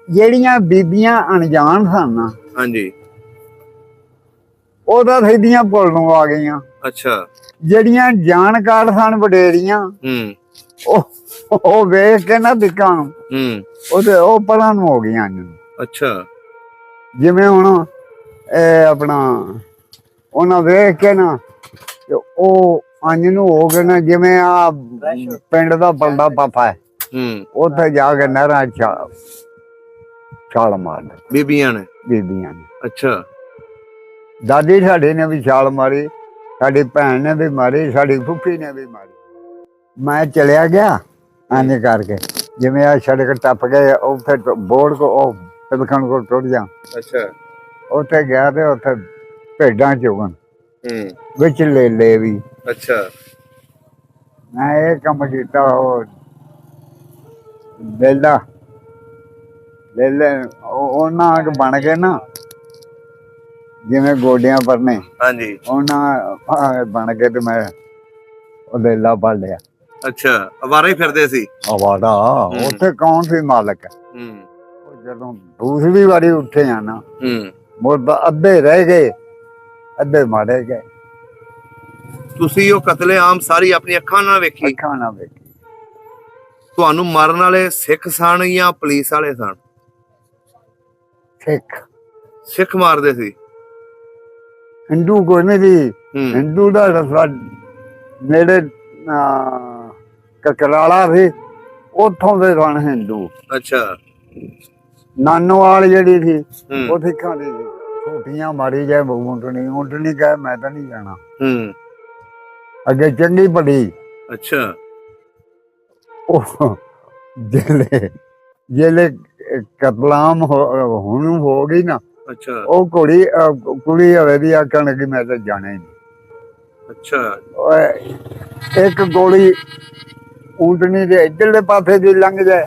ਜਿਹੜੀਆਂ ਬੀਬੀਆਂ ਅਣਜਾਣ ਸਨ ਨਾ, ਹਾਂਜੀ। ਉਹ ਤਾਂ ਸਿੱਧੀਆਂ ਪੁੱਲ ਨੂੰ ਆ ਗਈਆਂ। ਅੱਛਾ। ਜਿਹੜੀਆਂ ਜਾਣਕਾਰ ਸਨ ਵਡੇਰੀਆਂ, ਉਹ ਵੇਖ ਕੇ ਨਾ ਦਿੱਕਾਂ ਨੂੰ ਉਹ ਪਰਾਂ ਨੂੰ ਹੋ ਗਈਆਂ। ਅੱਛਾ। ਜਿਵੇਂ ਹੁਣ ਆਪਣਾ ਉਹਨਾਂ ਵੇਖ ਕੇ ਨਾ ਉਹ ਅੰਜ ਨੂੰ ਹੋ ਗਏ ਨਾ, ਜਿਵੇਂ ਆ ਪਿੰਡ ਦਾ ਬਲਦਾ ਪਾਪਾ ਹੈ, ਉੱਥੇ ਜਾ ਕੇ ਨਹਿਰਾਂ ਛਾਲ ਮਾਰਦੇ ਬੀਬੀਆਂ ਨੇ। ਅੱਛਾ। ਦਾਦੀ ਸਾਡੀ ਨੇ ਵੀ ਛਾਲ ਮਾਰੀ, ਸਾਡੀ ਭੈਣ ਨੇ ਵੀ ਮਾਰੀ, ਸਾਡੀ ਫੁੱਫੀ ਨੇ ਵੀ ਮਾਰੀ। ਮੈਂ ਚਲਿਆ ਗਿਆ ਇੰਝ ਕਰਕੇ, ਜਿਵੇਂ ਆ ਸੜਕ ਟੱਪ ਗਏ ਉੱਥੇ ਬੋਰਡ ਕੋ ਉਹ ਤਿਲਕਣ ਕੋਲ ਟੁੱਟ ਜਾ। ਅੱਛਾ। ਉੱਥੇ ਗਿਆ ਤੇ ਉੱਥੇ ਭੇਡਾਂ ਚੁਗਣ ਵਿੱਚ ਲੈ ਵੀ। ਅੱਛਾ। ਮੈਂ ਇਹ ਕੰਮ ਕੀਤਾ। ਉਹ ਲੈ ਉਹਨਾਂ ਬਣ ਕੇ ਨਾ, ਜਿਵੇਂ ਗੋਡਿਆਂ ਪਰਨੇ, ਹਾਂਜੀ, ਉਹਨਾਂ ਬਣ ਕੇ ਤੇ ਮੈਂ ਉਹ ਲੇਲਾ ਪੜ ਲਿਆ। ਅੱਛਾ, ਅਵਾਰਾ ਹੀ ਫਿਰਦੇ ਸੀ। ਅਵਾਰਾ ਉੱਥੇ ਕੌਣ ਸੀ ਮਾਲਕ? ਜਦੋਂ ਦੂਸਰੀ ਵਾਰੀ ਉੱਠੇ ਆ ਨਾ, ਮੁਰਦਾ ਅੱਧੇ ਰਹਿ ਗਏ, ਅੱਧੇ ਮਾਰੇ ਗਏ। ਤੁਸੀਂ ਉਹ ਕਤਲੇਆਮ ਸਾਰੀ ਆਪਣੀ ਅੱਖਾਂ ਨਾਲ ਵੇਖੀ? ਅੱਖਾਂ ਨਾਲ ਵੇਖੀ। ਤੁਹਾਨੂੰ ਮਾਰਨ ਵਾਲੇ ਸਿੱਖ ਸਨ ਜਾਂ ਪੁਲਿਸ ਵਾਲੇ ਸਨ? ਸਿੱਖ ਮਾਰਦੇ ਸੀ। ਹਿੰਦੂ ਕੋਈ ਨਹੀਂ ਸੀ। ਹਿੰਦੂ ਦਾ ਰਸਤਾ ਨੇੜੇ ਕਕਰਾਲਾ ਸੀ, ਉੱਥੋਂ ਦੇ ਸਨ ਹਿੰਦੂ। ਅੱਛਾ। ਨਾਨੋਵਾਲ ਜਿਹੜੀ ਸੀ ਉਹ ਸਿੱਖਾਂ ਦੀ ਸੀ। ਝੂਠੀਆਂ ਮਾਰੀ ਜਾਏ, ਊਂਟਣੀ ਕਹੇ ਮੈਂ ਤਾਂ ਨਹੀਂ ਜਾਣਾ। ਅੱਗੇ ਚੰਗੀ ਭਲੀ। ਅੱਛਾ। ਉਹ ਜਿਹੜੇ ਕਤਲਾਮ ਹੁਣ ਹੋ ਗਈ ਨਾ, ਅੱਛਾ, ਉਹ ਕੁੜੀ ਹੋਵੇ ਵੀ ਆਖਣ ਲੱਗੀ ਮੈਂ ਤਾਂ ਜਾਣਾ ਹੀ ਨਹੀਂ। ਅੱਛਾ। ਇੱਕ ਗੋਲੀ ਊਂਟਣੀ ਦੇ ਇੱਧਰਲੇ ਪਾਸੇ ਦੀ ਲੰਘ ਜਾਏ,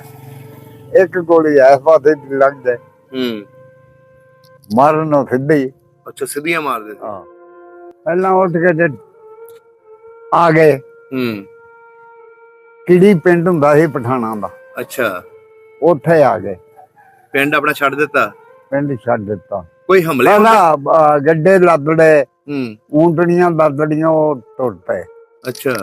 ਇੱਕ ਗੋਲੀ ਇਸ ਪਾਸੇ ਦੀ ਲੰਘ ਜਾਏ, ਮਾਰਨ ਨੂੰ ਸਿੱਧੀ। ਅੱਛਾ, ਸਿੱਧੀਆਂ ਮਾਰਦੇ ਸੀ। ਪਹਿਲਾਂ ਉੱਠ ਕੇ ਤੇ ਆ ਗਏ। ਕਿਹੜੀ ਪਿੰਡ ਹੁੰਦਾ ਸੀ ਪਠਾਣਾ ਦਾ। ਅੱਛਾ। ਉੱਥੇ ਆ ਗਏ। ਪਿੰਡ ਆਪਣਾ ਛੱਡ ਦਿੱਤਾ? ਪਿੰਡ ਛੱਡ ਦਿੱਤਾ। ਕੋਈ ਹਮਲੇ? ਗੱਡੇ ਲੱਦੜੇ, ਊਂਟਣੀਆਂ ਲੱਦੜੀਆਂ, ਉਹ ਟੁੱਟ ਪਏ। ਅੱਛਾ।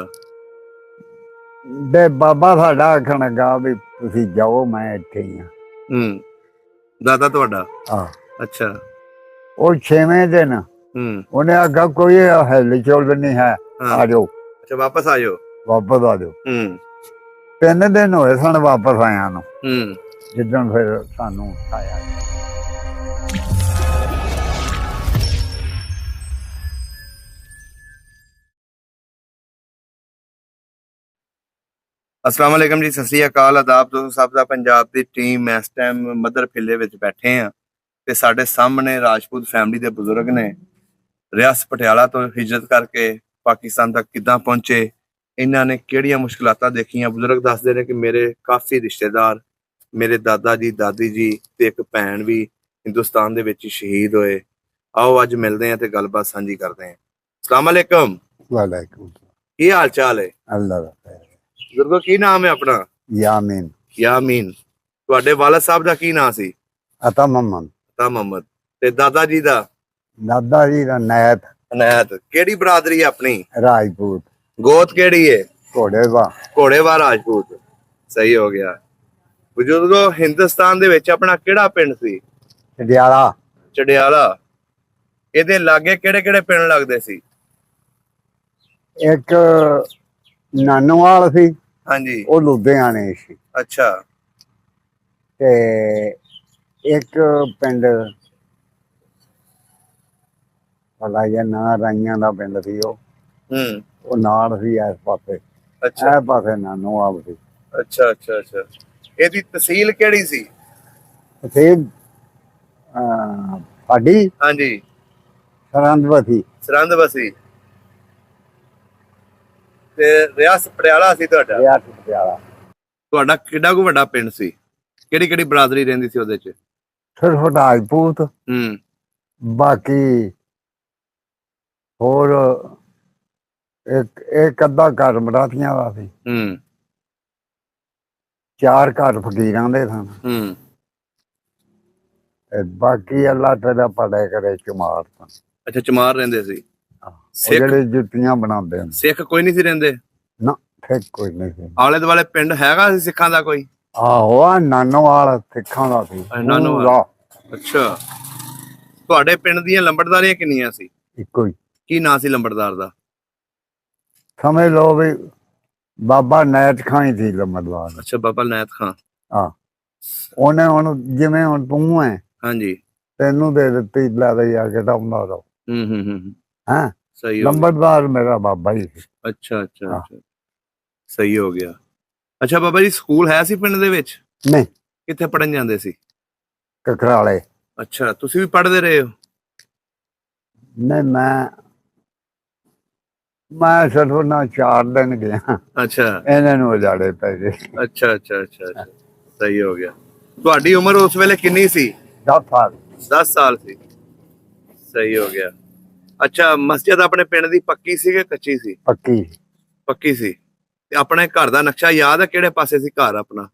ਤੇ ਬਾਬਾ ਸਾਡਾ ਆਖਣ ਲੱਗਾ ਵੀ ਤੁਸੀਂ ਜਾਓ, ਮੈਂ ਇੱਥੇ ਹੀ ਆ। ਦਾਦਾ ਤੁਹਾਡਾ? ਅੱਛਾ। ਉਹ 6ਵੇਂ ਦਿਨ ਉਹਨੇ ਆਖਿਆ ਕੋਈ ਹਿਲ ਚੁਲ ਨਹੀਂ ਹੈ, ਆ ਜਾਓ। ਅੱਛਾ, ਵਾਪਸ ਆ ਜਾਓ। ਵਾਪਸ ਆ ਜਾਓ। 3 ਦਿਨ ਹੋਏ ਸਨ ਵਾਪਸ ਆਇਆ ਨੂੰ, ਜਿੱਦਣ ਫਿਰ ਸਾਨੂੰ ਆਇਆ। अस्सलाम वालेकुम जी, सत श्री अकाल, आदाब दोस्तों सब ਦਾ। ਪੰਜਾਬ ਦੀ ਟੀਮ ਇਸ ਟਾਈਮ ਮੱਧਰਪਿੱਲੇ ਵਿੱਚ ਬੈਠੇ ਆ ਤੇ ਸਾਡੇ ਸਾਹਮਣੇ ਰਾਜਪੂਤ ਫੈਮਿਲੀ ਦੇ ਬਜ਼ੁਰਗ ਨੇ। ਰਿਆਸਤ ਪਟਿਆਲਾ ਤੋਂ ਹਿਜਰਤ ਕਰਕੇ ਪਾਕਿਸਤਾਨ ਤੱਕ ਕਿੱਦਾਂ ਪਹੁੰਚੇ, ਇਹਨਾਂ ਨੇ ਕਿਹੜੀਆਂ ਮੁਸ਼ਕਲਾਤਾਂ ਦੇਖੀਆਂ। ਬਜ਼ੁਰਗ ਦੱਸਦੇ ਨੇ ਕਿ ਮੇਰੇ ਕਾਫੀ ਰਿਸ਼ਤੇਦਾਰ, ਮੇਰੇ ਦਾਦਾ ਜੀ, ਦਾਦੀ ਜੀ ਤੇ ਇੱਕ ਭੈਣ ਵੀ ਹਿੰਦੁਸਤਾਨ ਦੇ ਵਿੱਚ ਸ਼ਹੀਦ ਹੋਏ। ਆਓ ਅੱਜ ਮਿਲਦੇ ਆ ਤੇ ਗੱਲਬਾਤ ਸਾਂਝੀ ਕਰਦੇ ਆ। अस्सलाम वालेकुम। ਵਾਲੇਕੁਮ। ਕੀ ਹਾਲ ਚਾਲ ਹੈ? ਅੱਲਾਹ ਦਾ ਖੈਰ। ਬਜ਼ੁਰਗੋ ਕੀ ਨਾਮ ਹੈ ਆਪਣਾ? ਯਾਮੀਨ। ਯਾਮੀਨ। ਤੁਹਾਡੇ ਵਾਲਦ ਸਾਹਿਬ ਦਾ ਕੀ ਨਾਂ ਸੀ? ਅਤਾ ਮੁਹੰਮਦ। ਤੇ ਦਾਦਾ ਜੀ ਦਾ? ਦਾਦਾ ਜੀ ਦਾ ਨੈਤ। ਕਿਹੜੀ ਬਰਾਦਰੀ ਆਪਣੀ? ਰਾਜਪੂਤ। ਗੋਤ ਕਿਹੜੀ ਹੈ? ਘੋੜੇਵਾ ਰਾਜਪੂਤ। ਸਹੀ ਹੋ ਗਿਆ। ਬਜ਼ੁਰਗੋ ਹਿੰਦੁਸਤਾਨ ਦੇ ਵਿੱਚ ਆਪਣਾ ਕਿਹੜਾ ਪਿੰਡ ਸੀ? ਚੜਿਆਲਾ। ਇਹਦੇ ਲਾਗੇ ਕਿਹੜੇ ਕਿਹੜੇ ਪਿੰਡ ਲੱਗਦੇ ਸੀ? ਇੱਕ ਨਾਨੋਵਾਲ ਸੀ। ਹਾਂਜੀ। ਉਹ ਲੁਧਿਆਣੇ ਸੀ। ਅੱਛਾ। ਤੇ ਇੱਕ ਪਿੰਡ ਭਲਾ ਜਿਹਾ ਨਾਂ ਰਾਈਆਂ ਦਾ ਪਿੰਡ ਸੀ। ਉਹ ਨਾਲ ਸੀ ਇਸ ਪਾਸੇ। ਅੱਛਾ। ਇਸ ਪਾਸੇ ਨਾਨੋਵਾਲ ਸੀ। ਅੱਛਾ ਅੱਛਾ ਅੱਛਾ। ਇਹਦੀ ਤਹਿਸੀਲ ਕਿਹੜੀ ਸੀ? ਤਹਿਸੀਲ ਸਾਡੀ? ਹਾਂਜੀ। ਸਰਹੰਦਵਤੀ। ਤੇ ਰਿਆਸਤ ਪਟਿਆਲਾ ਸੀ ਤੁਹਾਡਾ? ਰਿਆਸਤ ਪਟਿਆਲਾ। ਤੁਹਾਡਾ ਕਿੱਡਾ ਕੁ ਵੱਡਾ ਪਿੰਡ ਸੀ? ਕਿਹੜੀ ਕਿਹੜੀ ਬਰਾਦਰੀ ਰਹਿੰਦੀ ਸੀ ਉਹਦੇ ਚ? ਸਿਰਫ ਰਾਜਪੂਤ। ਬਾਕੀ ਹੋਰ ਇੱਕ ਅੱਧਾ ਘਰ ਮਰਾਠੀਆਂ ਦਾ ਸੀ। 4 ਘਰ ਫਕੀਰਾਂ ਦੇ ਸਨ। ਤੇ ਬਾਕੀ ਅੱਲਾ ਤੇਰਾ ਭਲਾ ਕਰੇ ਚਮਾਰ ਤੋਂ। ਅੱਛਾ ਚਮਾਰ ਰਹਿੰਦੇ ਸੀ। ਉਹ ਸਿੱਖ ਜਿਹੜੇ ਜੁੱਤੀਆਂ ਬਣਾਉਂਦੇ ਨੇ। ਸਿੱਖ ਕੋਈ ਨਹੀਂ ਸੀ ਰਹਿੰਦੇ? ਨਾ ਫਿਰ ਕੋਈ ਨਹੀਂ ਸੀ। ਆਲੇ ਦੁਆਲੇ ਪਿੰਡ ਹੈਗਾ ਸੀ ਸਿੱਖਾਂ ਦਾ ਕੋਈ? ਆਹੋ ਆ ਨਾਨੋਵਾਲ ਸਿੱਖਾਂ ਦਾ ਸੀ ਨਾਨੋਵਾਲ। ਪੂਰਾ। ਅੱਛਾ ਤੁਹਾਡੇ ਪਿੰਡ ਦੀਆਂ ਲੰਬੜਦਾਰੀਆਂ ਕਿੰਨੀਆਂ ਸੀ? ਇੱਕੋ ਹੀ ਕੀ ਨਾਂ ਸੀ ਲੰਬੜਦਾਰ ਦਾ? ਸਮਝ ਲਓ ਵੀ ਬਾਬਾ ਨੈਤ ਖਾਂ ਹੀ ਸੀ ਲੰਬੜਦਾਰ। ਅੱਛਾ ਬਾਬਾ ਨੈਤ ਖਾਂ। ਹਾਂ ਉਹਨੇ ਹੁਣ ਜਿਵੇਂ ਹੁਣ ਤੂੰ ਹੈ ਹਾਂਜੀ ਤੈਨੂੰ ਦੇ ਦਿੱਤੀ ਲੈ ਦੇ ਆ ਕੇ ਦਮਦਾ ਰੋ। ਹਾਂ ਸਹੀ ਹੋ ਗਿਆ। ਲੰਬੜਦਾਰ ਮੇਰਾ ਬਾਬਾ ਹੀ ਸੀ। ਅੱਛਾ ਅੱਛਾ ਅੱਛਾ ਸਹੀ ਹੋ ਗਿਆ। ਅੱਛਾ ਬਾਬਾ ਜੀ ਸਕੂਲ ਹੈ ਸੀ ਪਿੰਡ ਦੇ ਵਿੱਚ? ਨਹੀਂ ਕਿੱਥੇ ਪੜਨ ਜਾਂਦੇ ਸੀ? ਕਕਰਾਲੇ। ਅੱਛਾ ਤੁਸੀਂ ਵੀ ਪੜ੍ਹਦੇ ਰਹੇ ਹੋ? ਨਹੀਂ ਮੈਂ ਸਿਰਫ ਨਾ 4 ਦਿਨ ਗਿਆ। ਅੱਛਾ ਇਹਨਾਂ ਨੂੰ ਉਜਾੜੇ ਪੈ ਗਏ। ਅੱਛਾ ਅੱਛਾ ਅੱਛਾ ਅੱਛਾ ਸਹੀ ਹੋ ਗਿਆ। ਤੁਹਾਡੀ ਉਮਰ ਉਸ ਵੇਲੇ ਕਿੰਨੀ ਸੀ? 10 ਸਾਲ 10 ਸਾਲ ਸੀ। ਸਹੀ ਹੋ ਗਿਆ। ਅੱਛਾ ਮਸਜਿਦ ਆਪਣੇ ਪਿੰਡ ਦੀ ਪੱਕੀ ਸੀ ਕਿ ਕੱਚੀ ਸੀ? ਪੱਕੀ। ਪੱਕੀ ਸੀ। ਤੇ ਆਪਣੇ ਘਰ ਦਾ ਨਕਸ਼ਾ ਯਾਦ ਹੈ ਕਿਹੜੇ ਪਾਸੇ ਸੀ ਘਰ ਆਪਣਾ?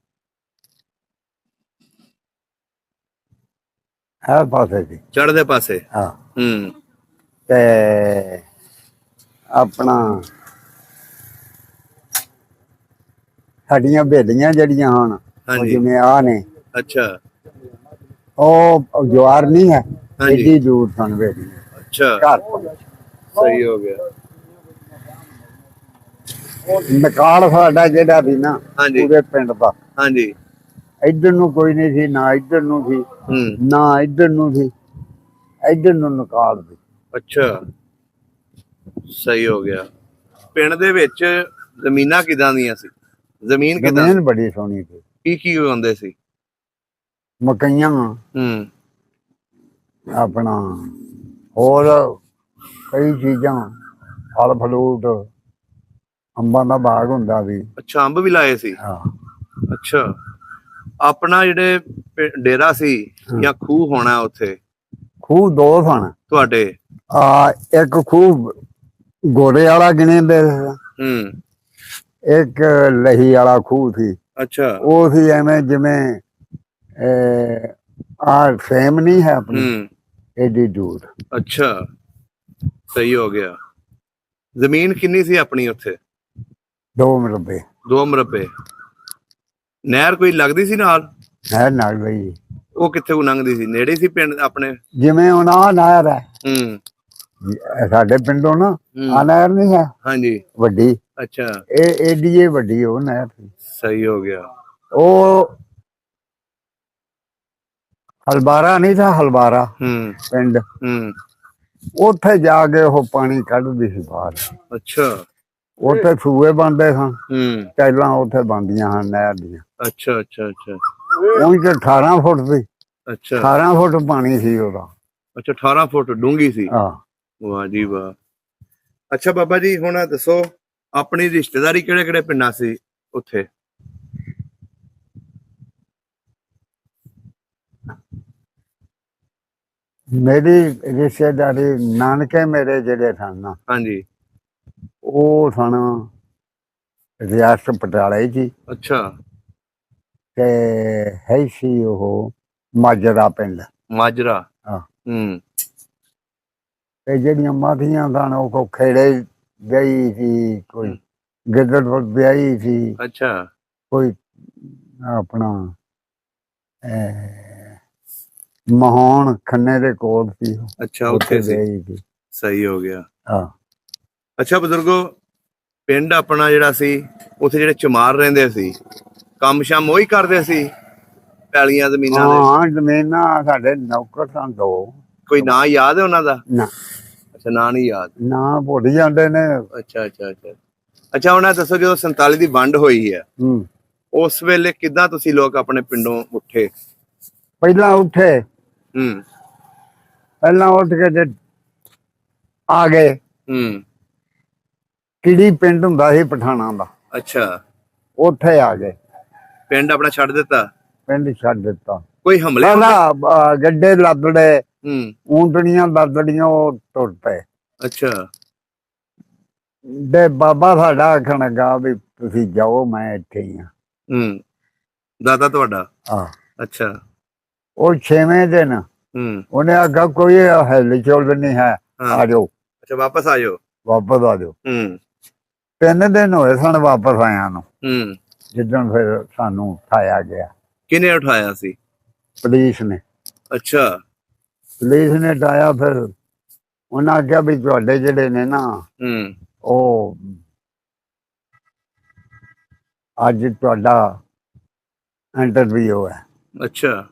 ਹੈ ਪਾਸੇ ਸੀ। ਚੜ੍ਹਦੇ ਪਾਸੇ। ਹਾਂ ਤੇ ਆਪਣਾ ਸਾਡੀਆਂ ਬੇਲੀਆਂ ਜਿਹੜੀਆਂ ਹੁਣ ਉਹ ਜਿਵੇਂ ਆ ਨੇ। ਅੱਛਾ ਉਹ ਜਵਾਰ ਨਹੀਂ ਹੈ ਹਾਂਜੀ। ਏਡੀ ਦੂਰ ਸਨ ਬੇਲੀਆਂ। ਅੱਛਾ ਘਰ ਸਹੀ ਹੋ ਗਿਆ। ਨਕਾਲ ਸਾਡਾ ਜਿਹੜਾ ਸੀ ਨਾ ਪੂਰੇ ਪਿੰਡ ਦਾ। ਹਾਂਜੀ ਇੱਧਰ ਨੂੰ ਕੋਈ ਨਹੀਂ ਸੀ ਨਾ ਇੱਧਰ ਨੂੰ ਸੀ ਨਾ ਇੱਧਰ ਨੂੰ ਸੀ। ਇੱਧਰ ਨੂੰ ਨਕਾਲ ਸੀ। ਅੱਛਾ ਸਹੀ ਹੋ ਗਿਆ। ਪਿੰਡ ਦੇ ਵਿੱਚ ਜ਼ਮੀਨਾਂ ਕਿਦਾਂ ਦੀਆਂ ਸੀ? ਜ਼ਮੀਨ ਬੜੀ ਸੋਹਣੀ ਸੀ। ਕੀ ਉਗਾਉਂਦੇ ਸੀ? ਮਕਈਆਂ ਆਪਣਾ ਹੋਰ ਕਈ ਚੀਜ਼ਾਂ ਫਲ ਫਲੂਟ ਅੰਬਾਂ ਦਾ ਬਾਗ ਹੁੰਦਾ ਸੀ। ਅੱਛਾ ਅੰਬ ਵੀ ਲਾਏ ਸੀ? ਹਾਂ। ਅੱਛਾ ਆਪਣਾ ਜਿਹੜੇ ਡੇਰਾ ਸੀ ਜਾਂ ਖੂਹ ਹੋਣਾ ਉੱਥੇ? ਖੂਹ 2 ਸਨ ਤੁਹਾਡੇ। ਇੱਕ ਖੂਹ ਗੋਰੇ ਵਾਲਾ ਗਿਣੇ ਇੱਕ ਲਹੀ ਵਾਲਾ ਖੂਹ ਸੀ। ਅੱਛਾ ਉਹ ਸੀ ਐਵੇਂ ਜਿਵੇਂ ਫੇਮ ਨਹੀਂ ਹੈ ਆਪਣੀ ਏਡੀ ਦੂਰ। ਅੱਛਾ ਸਹੀ ਹੋ ਗਿਆ। ਜ਼ਮੀਨ ਕਿੰਨੀ ਸੀ ਆਪਣੀ ਉੱਥੇ? 2 ਮਰਬੇ। 2 ਮਰਬੇ। ਨਹਿਰ ਕੋਈ ਲੱਗਦੀ ਸੀ ਨਾਲ? ਨਹਿਰ ਨਾਲ ਬਈ। ਉਹ ਕਿੱਥੇ ਕੋ ਲੰਘਦੀ ਸੀ? ਨੇੜੇ ਸੀ ਪਿੰਡ ਆਪਣੇ? ਜਿਵੇਂ ਹੁਣ ਆ ਨਹਿਰ ਹੈ ਸਾਡੇ ਪਿੰਡੋਂ ਨਾ ਆ ਨਹਿਰ ਨਹੀਂ ਹੈ ਹਾਂਜੀ ਵੱਡੀ। ਅੱਛਾ ਇਹ ਏਡੀ ਵੱਡੀ ਉਹ ਨਹਿਰ ਸੀ। ਸਹੀ ਹੋ ਗਿਆ। ਉਹ ਹਲਬਾਰਾ ਨਹੀਂ ਥਾ ਹਲਬਾਰਾ ਪਿੰਡ। ਉੱਥੇ ਜਾ ਕੇ ਉਹ ਪਾਣੀ ਕੱਢਦੀ ਸੀ ਬਾਹਰ। ਅੱਛਾ ਉੱਥੇ ਸੂਏ ਬਣਦੇ ਸਨ। ਟੈਲਾਂ ਉੱਥੇ ਬਣਦੀਆਂ ਹਨ ਨਹਿਰ ਦੀਆਂ। ਅੱਛਾ ਅੱਛਾ ਅੱਛਾ ਉਹੀ ਤੇ 18 ਫੁੱਟ ਸੀ। ਅੱਛਾ 18 ਫੁੱਟ ਪਾਣੀ ਸੀ ਉਹਦਾ। ਅੱਛਾ 18 ਫੁੱਟ ਡੂੰਘੀ ਸੀ। ਵਾਹ ਜੀ ਵਾਹ। ਅੱਛਾ ਬਾਬਾ ਜੀ ਹੁਣ ਦੱਸੋ ਆਪਣੀ ਰਿਸ਼ਤੇਦਾਰੀ ਕਿਹੜੇ ਕਿਹੜੇ ਪਿੰਡਾਂ ਸੀ ਉੱਥੇ? ਮੇਰੀ ਰਿਸ਼ਤੇਦਾਰੀ ਨਾਨਕੇ ਮੇਰੇ ਜਿਹੜੇ ਸਨ ਨਾ ਹਾਂਜੀ ਉਹ ਸਨ ਰਿਆਸਤ ਪਟਿਆਲੇ ਜੀ। ਅੱਛਾ ਤੇ ਹੈ ਸੀ ਉਹ ਮਾਜਰਾ ਪਿੰਡ। ਮਾਜਰਾ। ਤੇ ਜਿਹੜੀਆਂ ਮਾਧੀਆਂ ਸਨ ਉਹ ਖੇੜੇ ਗਈ ਸੀ ਕੋਈ ਗਿੱਦੜਪੁਰ ਵਿਆਹੀ ਸੀ। ਅੱਛਾ ਕੋਈ ਆਪਣਾ ਮਹਾਨ ਖੰਨੇ ਦੇ ਕੋਲ ਸੀ। ਅੱਛਾ ਉੱਥੇ ਸੀ। ਸਹੀ ਹੋ ਗਿਆ। ਅੱਛਾ ਬਜ਼ੁਰਗੋ ਪਿੰਡ ਆਪਣਾ ਜਿਹੜਾ ਸੀ ਉੱਥੇ ਜਿਹੜੇ ਚਮਾਰ ਰਹਿੰਦੇ ਸੀ ਕੰਮ ਸ਼ਾਮ ਉਹੀ ਕਰਦੇ ਸੀ ਪੈਲੀਆਂ ਜ਼ਮੀਨਾਂ ਦੇ? ਹਾਂ ਜ਼ਮੀਨਾਂ ਸਾਡੇ ਨੌਕਰ ਸਨ 2। ਕੋਈ ਨਾਂ ਯਾਦ ਹੈ ਉਹਨਾਂ ਦਾ? ਨਾ। ਅੱਛਾ ਨਾਂ ਨਹੀਂ ਯਾਦ। ਨਾਂ ਭੁੱਲ ਜਾਂਦੇ ਨੇ। ਅੱਛਾ ਅੱਛਾ ਅੱਛਾ ਅੱਛਾ ਹੁਣ ਦੱਸੋ ਜਦੋਂ 47 ਦੀ ਵੰਡ ਹੋਈ ਹੈ ਉਸ ਵੇਲੇ ਕਿੱਦਾਂ ਤੁਸੀਂ ਲੋਕ ਆਪਣੇ ਪਿੰਡੋਂ ਉੱਠੇ? ਪਹਿਲਾਂ ਉੱਠੇ ਪਹਿਲਾਂ ਉੱਠ ਕੇ ਤੇ ਆ ਗਏ। ਕਿਹੜੀ ਪਿੰਡ ਹੁੰਦਾ ਸੀ ਪਠਾਣਾ ਦਾ। ਅੱਛਾ ਉੱਥੇ ਆ ਗਏ। ਪਿੰਡ ਆਪਣਾ ਛੱਡ ਦਿੱਤਾ? ਪਿੰਡ ਛੱਡ ਦਿੱਤਾ। ਕੋਈ ਹਮਲੇ? ਗੱਡੇ ਲੱਦੜੇ ਊਂਟਣੀਆਂ ਲੱਦੜੀਆਂ ਉਹ ਟੁੱਟ ਪਏ। ਅੱਛਾ ਤੇ ਬਾਬਾ ਸਾਡਾ ਆਖਣ ਲੱਗਾ ਵੀ ਤੁਸੀਂ ਜਾਓ ਮੈਂ ਇੱਥੇ ਹੀ ਹਾਂ। ਦਾਦਾ ਤੁਹਾਡਾ? ਹਾਂ। ਅੱਛਾ ਉਹ 6ਵੇਂ ਦਿਨ ਹੂੰ ਉਹਨੇ ਆਖਿਆ ਕੋਈ ਹਿਲ ਚੁਲ ਨਹੀਂ ਹੈ, ਹਾਂ ਆ ਜਾਓ ਅੱਛਾ ਵਾਪਸ ਆ ਜਾਓ ਵਾਪਸ ਆ ਜਾਓ। ਹੂੰ 3 ਦਿਨ ਹੋਏ ਸਨ ਵਾਪਸ ਆਇਆ ਨੂੰ, ਹੂੰ ਜਿੱਦਣ ਫਿਰ ਸਾਨੂੰ ਉਠਾਇਆ ਗਿਆ ਕਿਹਨੇ ਉਠਾਇਆ ਸੀ ਪੁਲਿਸ ਨੇ। ਅੱਛਾ ਪੁਲਿਸ ਨੇ ਉਠਾਇਆ, ਫਿਰ ਉਹਨਾਂ ਆਖਿਆ ਵੀ ਤੁਹਾਡੇ ਜਿਹੜੇ ਨੇ ਨਾ ਹੂੰ ਉਹ ਅੱਜ ਤੁਹਾਡਾ ਇੰਟਰਵਿਊ ਹੈ। ਅੱਛਾ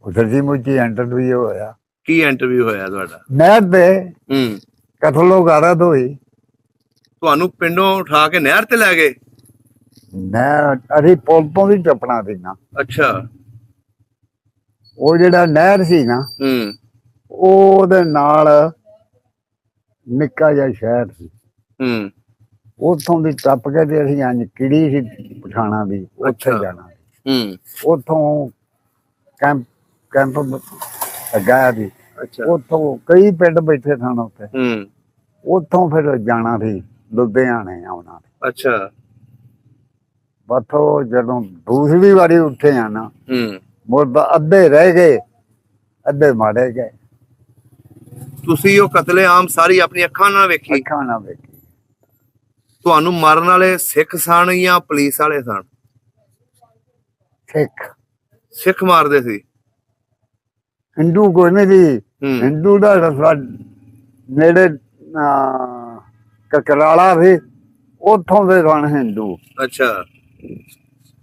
ਉਹ ਸੱਚੀ ਮੁੱਚੀ ਇੰਟਰਵਿਊ ਹੋਇਆ ਕੀ ਇੰਟਰਵਿਊ ਹੋਇਆ ਤੁਹਾਡਾ ਨਹਿਰ ਤੇ, ਹੂੰ ਕਤਲੋ ਗਾਰਤ ਹੋਈ। ਤੁਹਾਨੂੰ ਪਿੰਡੋਂ ਉਠਾ ਕੇ ਨਹਿਰ ਤੇ ਲੈ ਗਏ ਨਹਿਰ ਅਸੀਂ ਪੁਲ ਤੋਂ ਵੀ ਟੱਪਣਾ ਸੀ ਨਾ, ਅੱਛਾ ਉਹ ਜਿਹੜਾ ਨਹਿਰ ਸੀ ਨਾ ਹੂੰ ਉਹਦੇ ਨਾਲ ਨਿੱਕਾ ਜਿਹਾ ਸ਼ਹਿਰ ਸੀ, ਹੂੰ ਉੱਥੋਂ ਦੀ ਟੱਪ ਕੇ ਤੇ ਅਸੀਂ ਇੰਝ ਕਿੜੀ ਸੀ ਪਠਾਣਾ ਦੀ, ਉੱਥੇ ਅੱਛਾ। ਜਾਣਾ। ਹੂੰ ਉੱਥੋਂ ਕੈਂਪ ਲਗਾਇਆ ਸੀ, ਅੱਛਾ ਉੱਥੋਂ ਕਈ ਪਿੰਡ ਬੈਠੇ ਸਨ ਉੱਥੇ, ਹੂੰ ਉੱਥੋਂ ਫਿਰ ਜਾਣਾ ਸੀ ਲੁਧਿਆਣੇ ਆਉਣਾ। ਅੱਛਾ ਉੱਥੋਂ ਜਦੋਂ ਦੂਸਰੀ ਵਾਰੀ ਉੱਠੇ ਆ ਨਾ, ਹੂੰ ਮੁਰਦਾ ਅੱਧੇ ਰਹਿ ਗਏ, ਅੱਧੇ ਮਾਰੇ ਗਏ। ਤੁਸੀਂ ਉਹ ਕਤਲੇਆਮ ਸਾਰੀ ਆਪਣੀ ਅੱਖਾਂ ਨਾਲ ਵੇਖੀ ਅੱਖਾਂ ਨਾਲ ਵੇਖੀ। ਤੁਹਾਨੂੰ ਮਾਰਨ ਵਾਲੇ ਸਿੱਖ ਸਨ ਜਾਂ ਪੁਲਿਸ ਵਾਲੇ ਸਨ ਸਿੱਖ ਸਿੱਖ ਮਾਰਦੇ ਸੀ ਹਿੰਦੂ ਕੋਈ ਨਹੀਂ ਸੀ। ਹੂੰ ਹਿੰਦੂ ਦਾ ਰਸਤਾ ਨੇੜੇ ਕਕਰਾਲਾ ਸੀ, ਉੱਥੋਂ ਦੇ ਸਨ ਹਿੰਦੂ। ਅੱਛਾ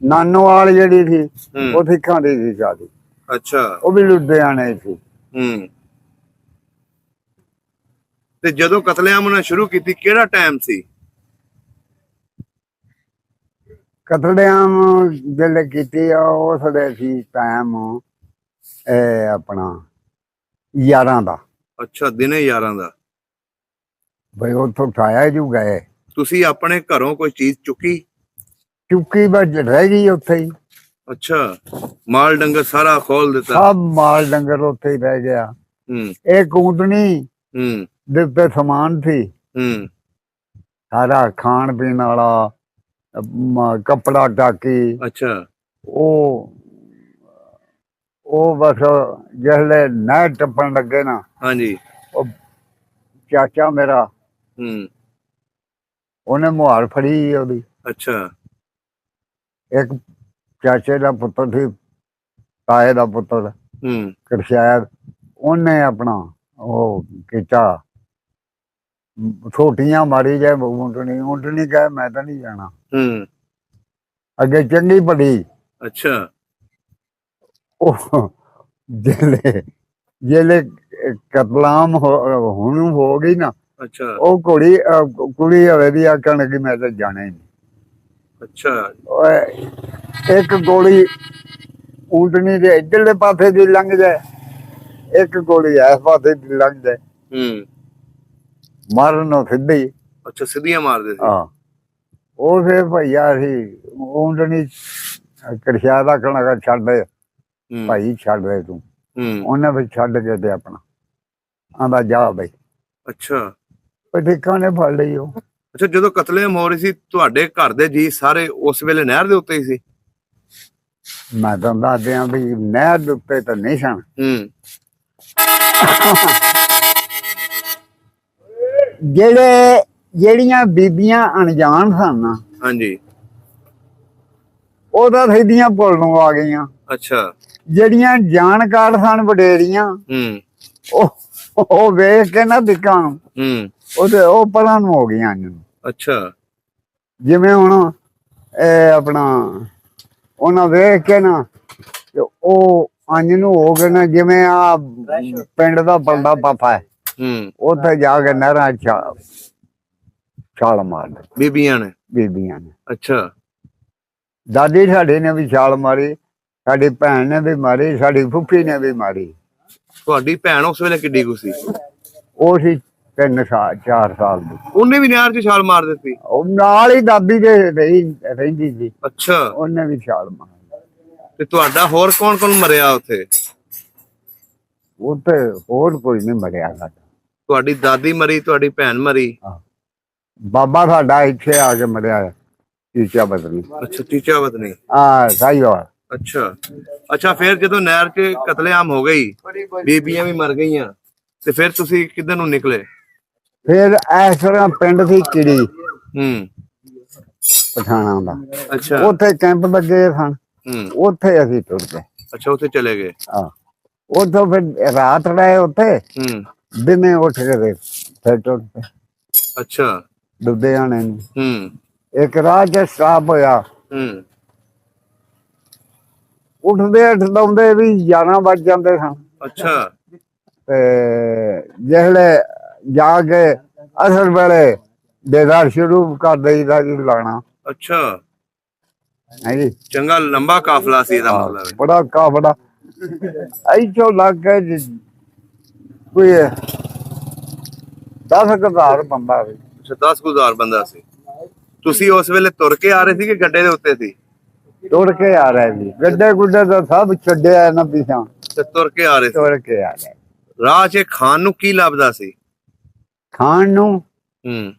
ਨਾਨੋਵਾਲ ਜਿਹੜੀ ਸੀ ਹੂੰ ਉਹ ਸਿੱਖਾਂ ਦੀ ਸੀ ਸਾਡੀ, ਅੱਛਾ ਉਹ ਵੀ ਲੁਧਿਆਣੇ ਸੀ। ਹੂੰ ਤੇ ਜਦੋਂ ਕਤਲੇਆਮ ਉਹਨਾਂ ਸ਼ੁਰੂ ਕੀਤੀ ਕਿਹੜਾ ਟਾਈਮ ਸੀ ਕਤਲੇਆਮ ਜਿਹੜੇ ਕੀਤੀ ਆ ਉਸ ਦੇ ਸੀ ਟਾਈਮ ਆਪਣਾ 11 ਦਾ। ਅੱਛਾ ਦਿਨੇ 11 ਦਾ ਬਈ ਉੱਥੋਂ ਉਠਾਇਆ ਜੂ ਗਏ, ਤੁਸੀਂ ਆਪਣੇ ਘਰੋਂ ਕੋਈ ਚੀਜ਼ ਚੁੱਕੀ ਚੁੱਕੀ ਬਸ ਰਹਿ ਗਈ ਉੱਥੇ ਹੀ। ਅੱਛਾ ਮਾਲ ਡੰਗਰ ਸਾਰਾ ਖੋਲ ਦਿੱਤਾ ਸਭ ਮਾਲ ਡੰਗਰ ਉੱਥੇ ਹੀ ਰਹਿ ਗਿਆ। ਹੂੰ ਇਹ ਕੂੰਦਣੀ ਹੂੰ ਦੇ ਉੱਤੇ ਸਮਾਨ ਸੀ ਹੂੰ ਸਾਰਾ, ਖਾਣ ਪੀਣ ਵਾਲਾ, ਕੱਪੜਾ ਟਾਕੀ। ਅੱਛਾ ਉਹ ਬਸ ਜਿਹੜੇ ਨਹਿਰ ਟੱਪਣ ਲੱਗੇ ਨਾ, ਹਾਂਜੀ ਉਹ ਚਾਚਾ ਮੇਰਾ ਹੂੰ ਉਹਨੇ ਮੁਹਾਰ ਫੜੀ ਉਹਦੀ। ਅੱਛਾ ਇੱਕ ਚਾਚੇ ਦਾ ਪੁੱਤਰ ਸੀ, ਤਾਏ ਦਾ ਪੁੱਤਰ ਹੂੰ ਕਰਸ਼ਾਇਦ, ਉਹਨੇ ਆਪਣਾ ਉਹ ਕੀਤਾ, ਛੋਟੀਆਂ ਮਾਰੀ ਜਾਏ ਊਂਟਣੀ ਕਹੇ ਮੈਂ ਤਾਂ ਨਹੀਂ ਜਾਣਾ ਹੂੰ ਅੱਗੇ, ਚੰਗੀ ਪੜੀ। ਅੱਛਾ ਉਹ ਜਿਹੜੇ ਕਤਲਾਮ ਹੁਣ ਹੋ ਗਈ ਨਾ, ਅੱਛਾ ਉਹ ਕੁੜੀ ਹਵੇ ਦੀ ਆਖਣ ਲੱਗੀ ਮੈਂ ਤਾਂ ਜਾਣਾ ਹੀ ਨਹੀਂ। ਅੱਛਾ ਇੱਕ ਗੋਲੀ ਊਂਟਣੀ ਦੇ ਇੱਧਰਲੇ ਪਾਸੇ ਦੀ ਲੰਘ ਜਾਏ, ਇੱਕ ਗੋਲੀ ਇਸ ਪਾਸੇ ਦੀ ਲੰਘ ਜਾਏ, ਹੂੰ ਮਾਰਨ ਨੂੰ ਸਿੱਧੀ। ਅੱਛਾ ਸਿੱਧੀਆਂ ਮਾਰਦੇ ਸੀ ਹਾਂ ਉਹ ਫਿਰ ਭਈਆ ਸੀ ਊਂਟਣੀ ਕਰਸ਼ਾ ਦਾ ਕਹਣਾ ਛੱਡ ਹੂੰ ਭਾਈ, ਛੱਡ ਦੇ ਤੂੰ। ਹੂੰ ਉਹਨੇ ਵੀ ਛੱਡ ਕੇ ਤੇ ਆਪਣਾ ਆਂਦਾ ਜਾ ਬਈ, ਅੱਛਾ ਪਟੀਕਾਂ ਨੇ ਫੜ ਲਈ ਉਹ। ਅੱਛਾ ਜਦੋਂ ਕਤਲੇਆਮ ਹੋ ਰਹੀ ਸੀ ਤੁਹਾਡੇ ਘਰ ਦੇ ਜੀ ਸਾਰੇ ਉਸ ਵੇਲੇ ਨਹਿਰ ਦੇ ਉੱਤੇ ਹੀ ਸੀ ਮੈਂ ਤਾਂ ਦੱਸ ਦਿਆਂ ਵੀ ਨਹਿਰ ਦੇ ਉੱਤੇ ਤਾਂ ਨਹੀਂ ਸਨ। ਹੂੰ ਜਿਹੜੀਆਂ ਬੀਬੀਆਂ ਅਣਜਾਣ ਸਨ ਨਾ, ਹਾਂਜੀ ਉਹ ਤਾਂ ਸਿੱਧੀਆਂ ਪੁੱਲ ਨੂੰ ਆ ਗਈਆਂ। ਅੱਛਾ ਜਿਹੜੀਆਂ ਜਾਣਕਾਰ ਸਨ ਵਡੇਰੀਆਂ, ਹੂੰ ਉਹ ਵੇਖ ਕੇ ਨਾ ਦਿੱਕਾਂ ਨੂੰ ਹੂੰ ਉਹ ਪਰਾਂ ਨੂੰ ਹੋ ਗਈਆਂ। ਅੱਛਾ ਜਿਵੇਂ ਹੁਣ ਇਹ ਆਪਣਾ ਉਹਨਾਂ ਵੇਖ ਕੇ ਨਾ ਤੇ ਉਹ ਅੰਜ ਨੂੰ ਹੋ ਗਏ ਨਾ, ਜਿਵੇਂ ਆ ਪਿੰਡ ਦਾ ਬੰਦਾ ਪਾਪਾ ਹੈ, ਹੂੰ ਉੱਥੇ ਜਾ ਕੇ ਨਹਿਰਾਂ ਛਾਲ ਮਾਰਦੇ ਬੀਬੀਆਂ ਨੇ ਬੀਬੀਆਂ ਨੇ। ਅੱਛਾ ਦਾਦੀ ਸਾਡੀ ਨੇ ਵੀ ਛਾਲ ਮਾਰੀ, ਸਾਡੀ ਭੈਣ ਨੇ ਵੀ ਮਾਰੀ, ਸਾਡੀ ਫੁੱਫੀ ਨੇ ਵੀ ਮਾਰੀ। ਤੁਹਾਡੀ ਭੈਣ ਉਸ ਵੇਲੇ ਕਿੱਡੀ ਕੁ ਸੀ ਉਹ ਸੀ 3 ਸਾਲ 4 ਸਾਲ ਦੀ। ਉਹਨੇ ਵੀ ਨਹਿਰ 'ਚ ਛਾਲ ਮਾਰ ਦਿੱਤੀ ਉਹ ਨਾਲ ਹੀ ਦਾਦੀ ਦੇ ਰਹਿੰਦੀ ਸੀ, ਅੱਛਾ ਉਹਨੇ ਵੀ ਛਾਲ ਮਾਰੀ। ਤੇ ਤੁਹਾਡਾ ਹੋਰ ਕੌਣ ਕੌਣ ਮਰਿਆ ਉੱਥੇ ਉੱਥੇ ਹੋਰ ਕੋਈ ਨਹੀਂ ਮਰਿਆ ਸਾਡਾ। ਤੁਹਾਡੀ ਦਾਦੀ ਮਰੀ ਤੁਹਾਡੀ ਭੈਣ ਮਰੀ ਬਾਬਾ ਸਾਡਾ ਇੱਥੇ ਆ ਕੇ ਮਰਿਆ, ਚੀਚਾ ਬਦਨੀ। ਅੱਛਾ ਚੀਚਾ ਵਤਨੀ ਸਾਈਵਾਲ। ਅੱਛਾ ਅੱਛਾ, ਫਿਰ ਜਦੋਂ ਨਹਿਰ 'ਚ ਕਤਲੇਆਮ ਹੋ ਗਈ, ਬੀਬੀਆਂ ਵੀ ਮਰ ਗਈਆਂ, ਤੇ ਫਿਰ ਤੁਸੀਂ ਕਿੱਧਰ ਨੂੰ ਨਿਕਲੇ? ਫਿਰ ਇਸ ਤਰ੍ਹਾਂ ਪਿੰਡ ਸੀ ਕਿੜੀ ਹੂੰ। ਪਠਾਣਾ ਦਾ, ਅੱਛਾ। ਉੱਥੇ ਕੈਂਪ ਲੱਗੇ ਸਨ, ਹੂੰ। ਉੱਥੇ ਅਸੀਂ ਟੁਰ ਗਏ। ਅੱਛਾ, ਉੱਥੇ ਚਲੇ ਗਏ। ਹਾਂ, ਉੱਥੋਂ ਫਿਰ ਰਾਤ ਰਹੇ ਉੱਥੇ, ਹੂੰ। ਦਿਨੇ ਉੱਠ ਕੇ ਫਿਰ ਟੁਰ ਪਏ ਅੱਛਾ। ਲੁਧਿਆਣੇ ਨੂੰ। ਹੂੰ। ਇੱਕ ਰਾਹ 'ਚ ਸਟਾਪ ਹੋਇਆ, ਹੂੰ। ਉੱਠਦੇ ਉਠਾਉਂਦੇ ਵੀ 11 ਵੱਜ ਜਾਂਦੇ ਸਨ। ਅੱਛਾ। ਤੇ ਜਿਹੜੇ ਜਾ ਕੇ ਅਸਰ ਵੇਲੇ ਦੇਦਾਰ ਸ਼ੁਰੂ ਕਰ ਦਈਦਾ ਜੀ ਲਾਣਾ। ਅੱਛਾ, ਹਾਂਜੀ, ਚੰਗਾ ਲੰਬਾ ਕਾਫਲਾ ਸੀ ਇਹਦਾ ਮਤਲਬ ਹੈ। ਬੜਾ ਕਾਫਲਾ ਇੱਥੋਂ ਲੱਗ ਕੇ ਕੋਈ 10,000 ਬੰਦਾ ਸੀ। ਅੱਛਾ, 10,000 ਬੰਦਾ ਸੀ। ਤੁਸੀਂ ਉਸ ਵੇਲੇ ਤੁਰ ਕੇ ਆ ਰਹੇ ਸੀ ਕਿ ਗੱਡੇ ਦੇ ਉੱਤੇ ਸੀ? ਤੁਰ ਕੇ ਆ ਰਹੇ ਸੀ, ਗੱਡੇ ਗੁੱਡੇ ਤਾਂ ਸਭ ਛੱਡਿਆ ਨਾ ਪਿਛਾਂ, ਤੇ ਤੁਰ ਕੇ ਆ ਰਹੇ ਸੀ। ਤੁਰ ਕੇ ਆ ਰਹੇ। ਰਾਹ 'ਚ ਖਾਣ ਨੂੰ ਕੀ ਲੱਭਦਾ ਸੀ? ਖਾਣ ਨੂੰ ਹੂੰ।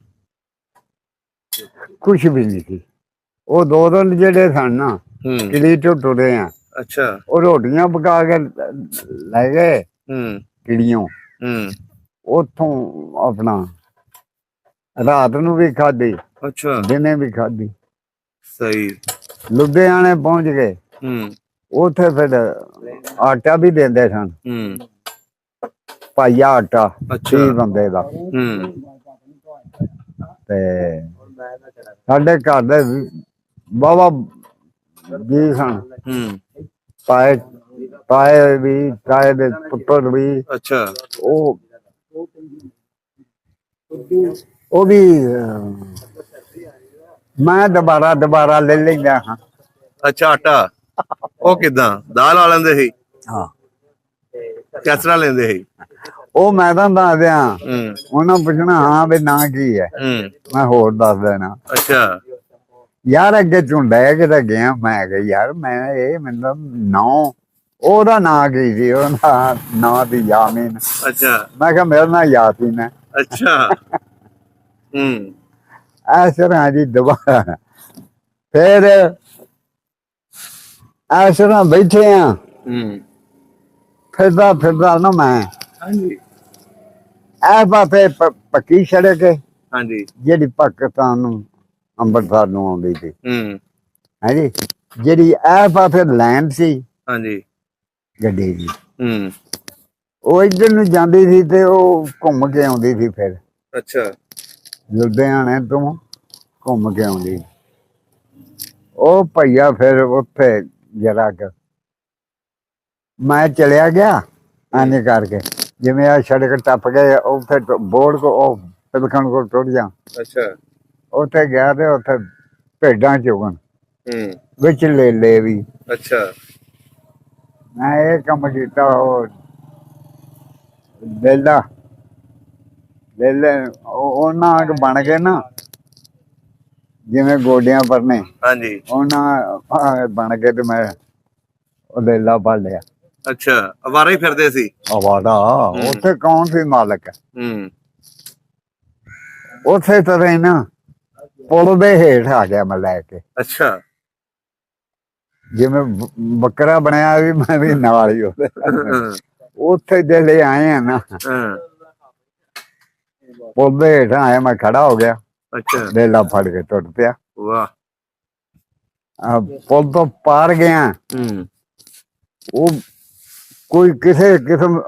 ਕੁਛ ਵੀ ਨਹੀਂ ਸੀ। ਉਹ ਦੋ ਦਿਨ ਜਿਹੜੇ ਸਨ ਨਾ, ਹੂੰ। ਕਿਲੀ ਤੋਂ ਤੁਰੇ ਆ, ਅੱਛਾ। ਉਹ ਰੋਟੀਆਂ ਪਕਾ ਕੇ ਲੈ ਗਏ ਹੂੰ। ਕਿੜੀਆਂ, ਹੂੰ। ਉੱਥੋਂ ਆਪਣਾ ਰਾਤ ਨੂੰ ਵੀ ਖਾਧੀ, ਅੱਛਾ। ਦਿਨੇ ਵੀ ਖਾਧੀ। ਸਹੀ। ਲੁਧਿਆਣੇ ਪਹੁੰਚ ਗਏ, ਹੂੰ। ਉੱਥੇ ਫਿਰ ਆਟਾ ਵੀ ਦਿੰਦੇ ਸਨ, ਹੂੰ। ਪਾਈਆ ਆਟਾ ਅੱਛਾ। 30 ਬੰਦੇ ਦਾ। ਹੂੰ। ਤੇ ਸਾਡੇ ਘਰ ਦੇ ਵਾਹਵਾ ਜੀ ਸਨ, ਹੂੰ। ਤਾਏ ਤਾਏ ਵੀ, ਤਾਏ ਦੇ ਪੁੱਤਰ ਵੀ। ਅੱਛਾ। ਉਹ ਵੀ ਮੈਂ ਦੁਬਾਰਾ ਲੈ ਲੈਂਦਾ ਹਾਂ। ਅੱਛਾ, ਆਟਾ ਉਹ ਕਿਦਾਂ ਦਾਲ ਆ ਲੈਂਦੇ ਸੀ? ਹਾਂ, ਕਿਸ ਤਰ੍ਹਾਂ ਲੈਂਦੇ ਸੀ? ਉਹ ਮੈਂ ਤਾਂ ਦੱਸ ਦਿਆਂ, ਹੂੰ। ਉਹਨਾਂ ਪੁੱਛਣਾ ਹਾਂ ਵੀ ਨਾਂ ਕੀ ਹੈ, ਹੂੰ। ਮੈਂ ਹੋਰ ਦੱਸ ਦੇਣਾ। ਅੱਛਾ। ਯਾਰ ਅੱਗੇ ਝੁੰਡਾ ਕਿਤੇ ਗਿਆ, ਮੈਂ ਕਿਹਾ ਯਾਰ ਮੈਂ ਇਹ ਮੈਨੂੰ ਨਾਂ, ਉਹਦਾ ਨਾਂ ਕੀ ਸੀ? ਉਹਦਾ ਨਾਂ ਸੀ ਯਾਮੀਨ। ਅੱਛਾ। ਮੈਂ ਕਿਹਾ ਮੇਰਾ ਨਾਂ ਯਾਸੀਨ ਹੈ। ਅੱਛਾ। ਹੂੰ। ਇਸ ਤਰ੍ਹਾਂ ਜੀ ਦੁਬਾਰਾ ਫਿਰ ਇਸ ਤਰ੍ਹਾਂ ਬੈਠੇ ਆ, ਹੂੰ। ਫਿਰਦਾ ਨਾ ਮੈਂ ਹਾਂਜੀ। ਇਹ ਪਾਸੇ ਪੱਕੀ ਸੜਕ ਹਾਂਜੀ। ਜਿਹੜੀ ਪਾਕਿਸਤਾਨ ਨੂੰ ਅੰਮ੍ਰਿਤਸਰ ਨੂੰ ਆਉਂਦੀ ਸੀ, ਹੂੰ। ਹਾਂਜੀ, ਜਿਹੜੀ ਇਹ ਪਾਸੇ ਲੈਂਡ ਸੀ ਹਾਂਜੀ। ਗੱਡੀ ਦੀ, ਹੂੰ। ਉਹ ਇੱਧਰ ਨੂੰ ਜਾਂਦੀ ਸੀ ਤੇ ਉਹ ਘੁੰਮ ਕੇ ਆਉਂਦੀ ਸੀ। ਫਿਰ ਅੱਛਾ। ਲੁਧਿਆਣੇ ਤੋਂ ਘੁੰਮ ਕੇ ਆਉਂਦੀ। ਉਹ ਭਈਆ ਫਿਰ ਉੱਥੇ ਜਰਾ ਕੁ ਮੈਂ ਚਲਿਆ ਗਿਆ, ਐਨੇ ਕਰਕੇ ਜਿਵੇਂ ਆ ਸੜਕ ਟੱਪ ਗਏ, ਉੱਥੇ ਬੋਰਡ ਕੋ ਉਹ ਤਿਲਕਣ ਕੋਲ ਟੁੱਟ ਜਾ, ਅੱਛਾ। ਉੱਥੇ ਗਿਆ ਤੇ ਉੱਥੇ ਭੇਡਾਂ ਚੁਗਣ ਹੂੰ। ਵਿੱਚ ਲੈ ਵੀ। ਅੱਛਾ। ਮੈਂ ਇਹ ਕੰਮ ਕੀਤਾ, ਉਹ ਲੈ ਉਹਨਾਂ ਬਣ ਗਏ ਨਾ ਜਿਵੇਂ ਗੋਡਿਆਂ ਪਰਨੇ, ਹਾਂਜੀ। ਉਹਨਾਂ ਬਣ ਕੇ ਤੇ ਮੈਂ ਉਹ ਲੇਲਾ ਪਾ ਲਿਆ। ਅੱਛਾ, ਅਵਾਰਾ ਹੀ ਫਿਰਦੇ ਸੀ। ਅਵਾਰਾ, ਉੱਥੇ ਕੌਣ ਸੀ ਮਾਲਕ? ਹੂੰ। ਉੱਥੇ ਤਰ੍ਹਾਂ ਨਾ ਪੁਲ ਦੇ ਹੇਠ ਆ ਗਿਆ ਮੈਂ ਲੈ ਕੇ। ਅੱਛਾ। ਜਿਵੇਂ ਬੱਕਰਾ ਬਣਿਆ ਵੀ ਮੈਂ ਵੀ ਨਾਲ ਹੀ ਉਹਦੇ। ਉੱਥੇ ਜਿਹੜੇ ਆਏ ਆ ਨਾ, ਹਾਂ। ਪੁਲ ਦੇ ਹੇਠ ਆਇਆ, ਮੈਂ ਖੜਾ ਹੋ ਗਿਆ, ਅੱਛਾ। ਲੇਲਾ ਫੜ ਕੇ ਟੁੱਟ ਪਿਆ। ਵਾਹ। ਪੁਲ ਤੋਂ ਪਾਰ ਗਿਆ, ਹੂੰ। ਉਹ ਕੋਈ ਕਿਸੇ ਕਿਸਮ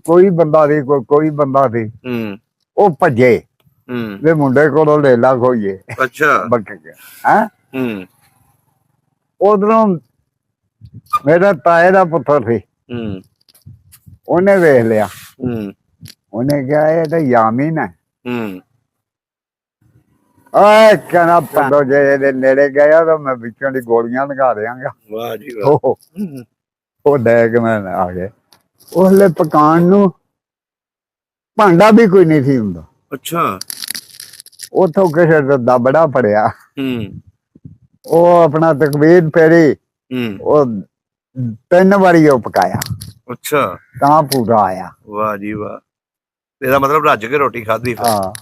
ਕੋਈ ਬੰਦਾ ਸੀ, ਕੋਈ ਬੰਦਾ ਸੀ, ਹੂੰ। ਉਹ ਭੱਜੇ ਹੂੰ। ਵੀ ਮੁੰਡੇ ਕੋਲੋਂ ਲੇਲਾ ਖੋਈਏ। ਅੱਛਾ। ਬੱਕ ਗਿਆ ਹੈ। ਹੂੰ। ਉਧਰੋਂ ਮੇਰਾ ਤਾਏ ਦਾ ਪੁੱਤਰ ਸੀ, ਹੂੰ। ਉਹਨੇ ਵੇਖ ਲਿਆ, ਹੂੰ। ਉਹਨੇ ਕਿਹਾ ਇਹ ਤਾਂ ਯਾਮੀਨ ਹੈ। ਹੂੰ। ਆ ਕਹਿੰਦਾ ਪਿੰਡੋਂ ਜੇ ਇਹਦੇ ਨੇੜੇ ਗਿਆ ਤਾਂ ਮੈਂ ਵਿੱਚੋਂ ਦੀ ਗੋਲੀਆਂ ਲਗਾ ਦਿਆਂਗਾ। ਵਾਹ ਜੀ ਵਾਹ। ਉਹ ਲੈ ਕੇ ਮੈਂ ਆ ਗਏ। ਉਹਲੇ ਪਕਾਉਣ ਨੂੰ ਭਾਂਡਾ ਵੀ ਕੋਈ ਨਹੀਂ ਸੀ ਹੁੰਦਾ। ਅੱਛਾ। ਉੱਥੋਂ ਕਿਸੇ ਦਾ ਦਬੜਾ ਫੜਿਆ, ਹੂੰ। ਉਹ ਆਪਣਾ ਤਕਬੀਰ ਫੇਰੀ, ਹੂੰ। ਉਹ 3 ਵਾਰੀ ਉਹ ਪਕਾਇਆ, ਅੱਛਾ। ਤਾਂ ਪੂਰਾ ਆਇਆ। ਵਾਹ ਜੀ ਵਾਹ, ਇਹਦਾ ਮਤਲਬ ਰੱਜ ਕੇ ਰੋਟੀ ਖਾਧੀ ਫਿਰ। ਹਾਂ।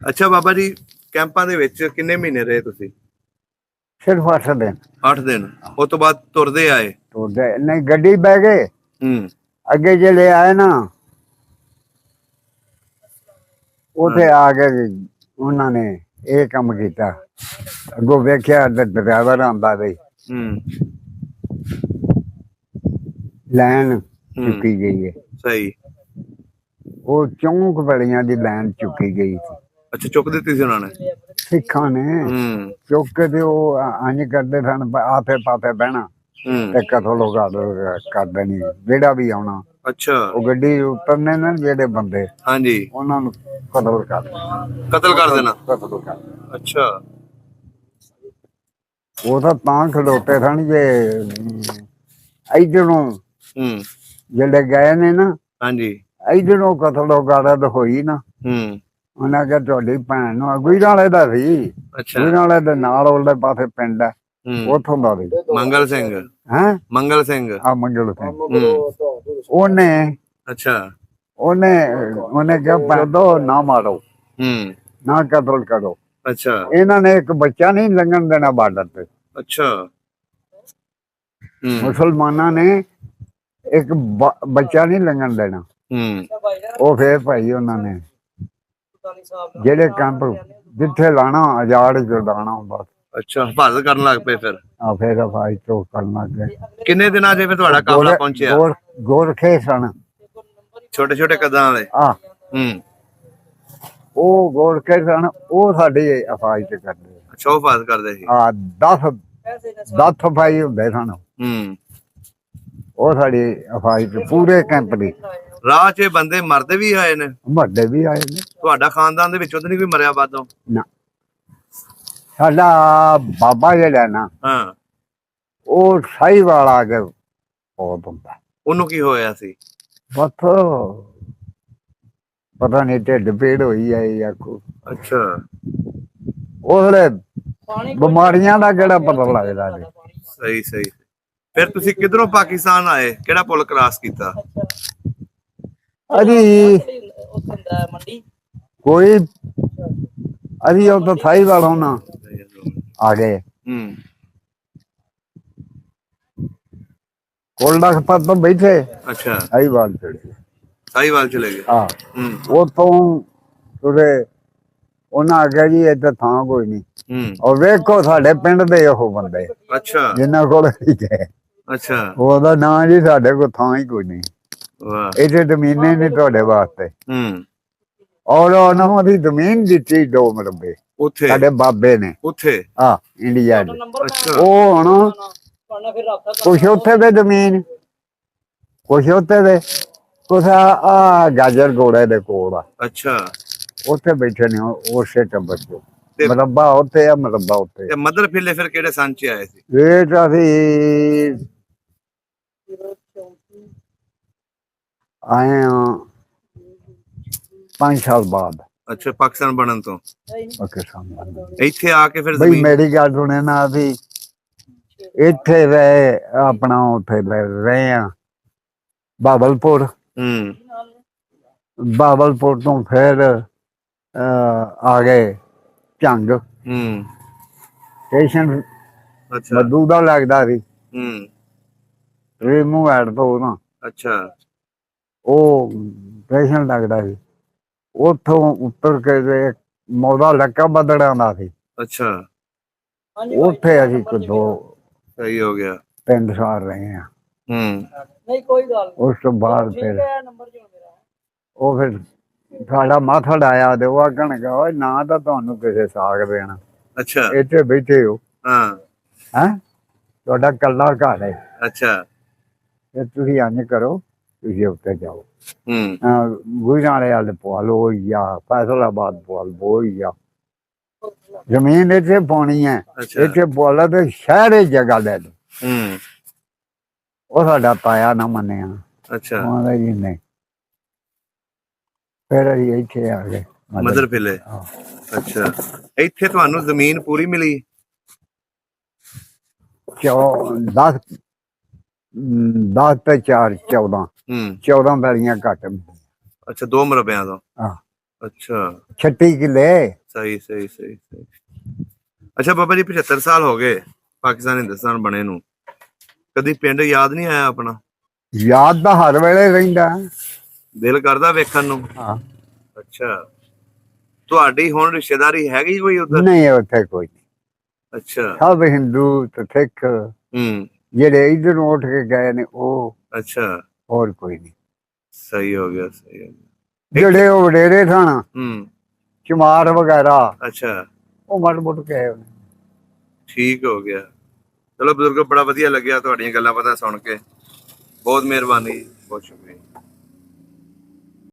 ਅੱਛਾ ਬਾਬਾ ਜੀ, ਕੈਂਪਾਂ ਦੇ ਵਿੱਚ ਕਿੰਨੇ ਮਹੀਨੇ ਰਹੇ ਤੁਸੀਂ? ਸਿਰਫ 8 ਦਿਨ 8 ਦਿਨ ਉਸ ਤੋਂ ਬਾਅਦ ਤੁਰਦੇ ਆਏ। ਤੁਰਦੇ ਨਹੀਂ, ਗੱਡੀ ਬਹਿ ਗਏ। ਹੂੰ ਅੱਗੇ ਜਿਹੜੇ ਆਏ ਨਾ ਉਥੇ ਆ ਕੇ ਉਹਨਾਂ ਨੇ ਇਹ ਕੰਮ ਕੀਤਾ। ਅੱਗੋਂ ਵੇਖਿਆ ਤੇ ਡਰਾਈਵਰ ਆਉਂਦਾ ਸੀ, ਹੂੰ ਲੈਣ ਚੁੱਕੀ ਗਈ ਹੈ। ਸਹੀ। ਉਹ ਚੌਂਕ ਬੜੀਆਂ ਦੀ ਲੈਣ ਚੁੱਕੀ ਗਈ ਸੀ। ਅੱਛਾ ਚੁੱਕ ਦਿੱਤੀ ਸੀ ਉਹਨਾਂ ਨੇ। ਸਿੱਖਾਂ ਨੇ ਹੂੰ ਚੁੱਕ ਕੇ ਤੇ ਉਹ ਇੰਝ ਕਰਦੇ ਸਨ, ਆਸੇ ਪਾਸੇ ਬਹਿਣਾ ਹੂੰ ਤੇ ਕਤਲ ਕਰ ਦੇਣੀ ਜਿਹੜਾ ਵੀ ਆਉਣਾ। ਅੱਛਾ ਉਹ ਗੱਡੀ ਉਤਰਨੇ ਨਾ ਜਿਹੜੇ ਬੰਦੇ, ਹਾਂਜੀ ਉਹਨਾਂ ਨੂੰ ਕਤਲ ਕਰ ਦੇਣਾ। ਕਤਲ ਕਰ ਦੇਣਾ। ਕਤਲ ਕਰ ਦੇਣਾ। ਅੱਛਾ ਉਹ ਤਾਂ ਖਲੋਤੇ ਸਨ ਜੇ ਇੱਧਰੋਂ ਹੂੰ ਜਿਹੜੇ ਗਏ ਨੇ ਨਾ, ਹਾਂਜੀ ਇੱਧਰੋਂ ਕਤਲ ਵਗਾਰਤ ਹੋਈ ਨਾ। ਹੂੰ ਉਹਨਾਂ ਕਿਹਾ ਤੁਹਾਡੀ ਭੈਣ ਨੂੰ ਗੁਜਰਾਂ ਵਾਲੇ ਦਾ ਸੀ, ਅੱਛਾ ਗੁਜਰਾਂ ਵਾਲੇ ਦੇ ਨਾਲ ਉਹਦੇ ਪਾਸੇ ਪਿੰਡ ਹੈ, ਹੂੰ ਉੱਥੋਂ ਦਾ ਸੀ। ਮੰਗਲ ਸਿੰਘ। ਹੈਂ ਮੰਗਲ ਸਿੰਘ। ਆ ਮੰਗਲ ਸਿੰਘ। ਹੂੰ ਉਹਨੇ ਅੱਛਾ ਉਹਨੇ ਕਿਹਾ ਪੈਦੋ ਨਾ ਮਾਰੋ, ਹੂੰ ਨਾ ਕਤਲ ਕਰੋ। ਅੱਛਾ ਇਹਨਾਂ ਨੇ ਇੱਕ ਬੱਚਾ ਨਹੀਂ ਲੰਘਣ ਦੇਣਾ ਬਾਰਡਰ ਤੇ। ਅੱਛਾ ਹੂੰ ਮੁਸਲਮਾਨਾਂ ਨੇ ਇੱਕ ਬੱਚਾ ਨਹੀਂ ਲੰਘਣ ਦੇਣਾ। ਹੂੰ ਉਹ ਫੇਰ ਭਾਈ ਉਹਨਾਂ ਨੇ ਜਿਹੜੇ ਕੈਂਪ ਜਿੱਥੇ ਲਾਣਾ ਆਜ਼ਾਦ ਜੁਦਾਣਾ ਬਸ। ਅੱਛਾ ਹਿਫਾਜ਼ਤ ਕਰਨ ਲੱਗ ਪਏ ਫਿਰ। ਆ ਫੇਰ ਅਫਾਈ ਤੋਂ ਕਰਨ ਲੱਗ ਗਏ। ਕਿੰਨੇ ਦਿਨਾਂ 'ਚ ਫਿਰ ਤੁਹਾਡਾ ਕਾਫਲਾ ਪਹੁੰਚਿਆ? ਗੋਰਖੇ ਸਨ ਛੋਟੇ ਛੋਟੇ ਕਦਾਂ ਵਾਲੇ। ਆ ਹੂੰ ਉਹ ਗੋਰਖੇ ਸਨ, ਉਹ ਸਾਡੀ ਅਫਾਈ ਚ ਕਰਦੇ। ਅੱਛਾ ਉਹ ਹਿਫਾਜ਼ਤ ਕਰਦੇ ਸੀ। ਆ 10 ਅਫਾਈ ਹੁੰਦੇ ਸਨ, ਹੂੰ ਉਹ ਸਾਡੀ ਅਫਾਈ ਚ ਪੂਰੇ ਕੈਂਪ ਦੀ। ਰਾਹ 'ਚ ਇਹ ਬੰਦੇ ਮਰਦੇ ਵੀ ਆਏ ਨੇ? ਵੱਡੇ ਵੀ ਆਏ ਨੇ। ਤੁਹਾਡਾ ਖਾਨਦਾਨ ਦੇ ਵਿੱਚੋਂ ਤਾਂ ਨਹੀਂ ਕੋਈ ਮਰਿਆ ਬਾਦੋਂ? ਨਾ ਸਾਡਾ ਬਾਬਾ ਜਿਹੜਾ ਨਾ, ਹਾਂ ਉਹ ਸਾਹੀਵਾਲ ਆ ਕੇ ਬਹੁਤ ਹੁੰਦਾ। ਉਹਨੂੰ ਕੀ ਹੋਇਆ ਸੀ? ਬਸ ਪਤਾ ਨਹੀਂ ਢਿੱਡ ਪੀੜ ਹੋਈ ਹੈ ਜਾਂ ਅੱਛਾ ਉਹਲੇ ਬਿਮਾਰੀਆਂ ਦਾ ਕਿਹੜਾ ਪਤਾ ਲੱਗਦਾ ਜੀ। ਸਹੀ ਸਹੀ। ਫਿਰ ਤੁਸੀਂ ਕਿੱਧਰੋਂ ਪਾਕਿਸਤਾਨ ਆਏ? ਕਿਹੜਾ ਪੁਲ ਕ੍ਰਾਸ ਕੀਤਾ? ਅਜੀ ਕੋਈ ਅਜੀ ਉਹ ਤਾਂ ਸਾਹੀਵਾਲ ਹੋਣਾ ਆ ਗਏ। ਹੂੰ ਕੋਲਡਾ ਖਪਤ ਤੋਂ ਬੈਠੇ ਅੱਛਾ ਸਾਹੀਵਾਲ ਚੜੇ। ਸਾਹੀਵਾਲ ਚਲੇ ਗਏ। ਹਾਂ ਹੂੰ ਉਤੋਂ ਤੁਰੇ, ਉਹਨਾਂ ਆਖਿਆ ਜੀ ਇੱਥੇ ਥਾਂ ਕੋਈ ਨਹੀਂ। ਹੂੰ ਔਰ ਵੇਖੋ ਸਾਡੇ ਪਿੰਡ ਦੇ ਉਹ ਬੰਦੇ ਅੱਛਾ ਜਿੰਨਾ ਕੋਲ ਗਏ, ਅੱਛਾ ਉਹਦਾ ਨਾਂ ਜੀ ਸਾਡੇ ਕੋਲ ਥਾਂ ਹੀ ਕੋਈ ਨਹੀਂ, ਵਾਹ। ਇੱਥੇ ਜ਼ਮੀਨੇ ਨਹੀਂ ਤੁਹਾਡੇ ਵਾਸਤੇ। ਹੂੰ ਔਰ ਉਹਨਾਂ ਨੂੰ ਅਸੀਂ ਜ਼ਮੀਨ ਦਿੱਤੀ 2 ਮਰਬੇ ਉੱਥੇ ਸਾਡੇ ਬਾਬੇ ਨੇ। ਉੱਥੇ ਆ ਇੰਡੀਆ ਚ ਅੱਛਾ ਉਹ ਹੁਣ ਕੁਛ ਉੱਥੇ ਦੇ ਜ਼ਮੀਨ, ਕੁਛ ਉੱਥੇ ਦੇ, ਕੁਛ ਆ ਗਾਜਰ ਗੋੜੇ ਦੇ ਕੋਲ ਆ, ਅੱਛਾ ਉੱਥੇ ਬੈਠੇ ਨੇ ਉਸੇ ਟੱਬਰ ਚ। ਤੇ- ਮਰੱਬਾ ਉੱਥੇ ਆ, ਮਰੱਬਾ ਉੱਥੇ। ਤੇ ਮਦਰ ਫਿੱਲੇ ਫਿਰ ਕਿਹੜੇ ਸੰਨ 'ਚ ਆਏ ਸੀ? ਇਹ ਤਾਂ ਅਸੀਂ ਆਏ ਆ 5 ਸਾਲ ਬਾਅਦ ਅੱਛਾ ਪਾਕਿਸਤਾਨ ਬਣਨ ਤੋਂ। ਪਾਕਿਸਤਾਨ ਦਾ। ਇੱਥੇ ਆ ਕੇ ਫਿਰ ਬਈ ਜ਼ਮੀਨ। ਮੇਰੀ ਗੱਲ ਸੁਣੇ ਨਾ, ਅਸੀਂ ਇੱਥੇ ਰਹੇ ਆਪਣਾ, ਉੱਥੇ ਰਹੇ ਆ ਬਾਬਲਪੁਰ। ਹੂੰ ਬਾਬਲਪੁਰ ਤੋਂ ਫਿਰ ਆ ਗਏ ਝੰਗ ਹੂੰ ਸਟੇਸ਼ਨ, ਅੱਛਾ ਮੱਦੂ ਦਾ ਲੱਗਦਾ ਸੀ ਹੂੰ ਰੇਮੂ ਐਡ ਤੋਂ ਨਾ, ਅੱਛਾ ਉਹ ਸਟੇਸ਼ਨ ਲੱਗਦਾ ਸੀ। ਉੱਥੋਂ ਉੱਤਰ ਕੇ ਤੇ ਮੌਦਾ ਲੱਕਾ ਬਦੜਾਂ ਦਾ ਸੀ, ਅੱਛਾ ਉੱਥੇ ਅਸੀਂ ਦੋ ਸਹੀ ਹੋ ਗਿਆ। 3 ਸਾਲ ਰਹੇ ਆ। ਹੂੰ ਉਸ ਤੋਂ ਬਾਅਦ ਫਿਰ ਉਹ ਫਿਰ ਸਾਡਾ ਮਾਥੜ ਆਇਆ ਤੇ ਉਹ ਆਖਣਗਾ ਓਏ ਨਾ ਤਾਂ ਤੁਹਾਨੂੰ ਕਿਸੇ ਸਾਗ ਦੇਣਾ, ਅੱਛਾ ਇੱਥੇ ਬੈਠੇ ਹੋ ਹਾਂ ਹੈਂ, ਤੁਹਾਡਾ ਕੱਲਾ ਘਰ ਹੈ, ਅੱਛਾ ਤੇ ਤੁਸੀਂ ਇੰਝ ਕਰੋ, ਤੁਸੀਂ ਉੱਤੇ ਜਾਓ ਹੂੰ ਗੁਜਰਾਂ ਵਾਲੇ ਵਾਲੇ ਪਵਾ ਲਓ ਜਾਂ ਫੈਸਲਾਬਾਦ ਪਵਾ ਲਓ ਜਾਂ ਜ਼ਮੀਨ ਇੱਥੇ ਪਾਉਣੀ ਹੈ, ਅੱਛਾ ਇੱਥੇ ਪਵਾ ਲਾ ਤੇ ਸ਼ਹਿਰੇ ਜਗ੍ਹਾ ਲੈ ਲਓ। ਹੂੰ ਉਹ ਸਾਡਾ ਤਾਇਆ ਨਾ ਮੰਨਿਆ, ਅੱਛਾ ਉਹਦਾ ਜੀ ਨਹੀਂ। ਫਿਰ ਅਸੀਂ ਇੱਥੇ ਆ ਗਏ ਮਦਰ ਫਿੱਲੇ। ਹਾਂ। ਅੱਛਾ ਇੱਥੇ ਤੁਹਾਨੂੰ ਜ਼ਮੀਨ ਪੂਰੀ ਮਿਲੀ? 10 ਤੇ 4 14 ਹੂੰ 14 ਪੈਲੀਆਂ ਘੱਟ। ਅੱਛਾ 2 ਮਰਬਿਆਂ ਤੋਂ। ਹਾਂ ਅੱਛਾ 36 ਕਿੱਲੇ। ਸਹੀ ਸਹੀ ਸਹੀ ਸਹੀ। ਅੱਛਾ ਬਾਬਾ ਜੀ 75 ਸਾਲ ਹੋ ਗਏ ਪਾਕਿਸਤਾਨ ਹਿੰਦੁਸਤਾਨ ਬਣੇ ਨੂੰ, ਕਦੀ ਪਿੰਡ ਯਾਦ ਨਹੀਂ ਆਇਆ ਆਪਣਾ? ਯਾਦ ਤਾਂ ਹਰ ਵੇਲੇ ਰਹਿੰਦਾ। ਦਿਲ ਕਰਦਾ ਵੇਖਣ ਨੂੰ? ਹਾਂ। ਅੱਛਾ, ਤੁਹਾਡੀ ਹੁਣ ਰਿਸ਼ਤੇਦਾਰੀ ਹੈਗੀ ਕੋਈ ਉਧਰ? ਨਹੀਂ ਉੱਥੇ ਕੋਈ ਨਹੀਂ, ਅੱਛਾ। ਸਭ ਹਿੰਦੂ ਤੇ ਸਿੱਖ, ਹੂੰ। ਜਿਹੜੇ ਇੱਧਰ ਉੱਠ ਕੇ ਗਏ ਨੇ ਉਹ, ਅੱਛਾ, ਹੋਰ ਕੋਈ ਨਹੀਂ। ਸਹੀ ਹੋ ਗਿਆ, ਸਹੀ ਹੋ ਗਿਆ। ਜਿਹੜੇ ਉਹ ਵਡੇਰੇ ਸਨ, ਹੂੰ। ਚਮਾਰ ਵਗੈਰਾ, ਅੱਛਾ, ਉਹ ਮੜ ਮੁੜ ਕੇ ਆਏ। ਠੀਕ ਹੋ ਗਿਆ। ਚਲੋ ਬਜ਼ੁਰਗੋ, ਬੜਾ ਵਧੀਆ ਲੱਗਿਆ ਤੁਹਾਡੀਆਂ ਗੱਲਾਂ ਪਤਾ ਸੁਣ ਕੇ। ਬਹੁਤ ਮਿਹਰਬਾਨੀ, ਬਹੁਤ ਸ਼ੁਕਰੀਆ।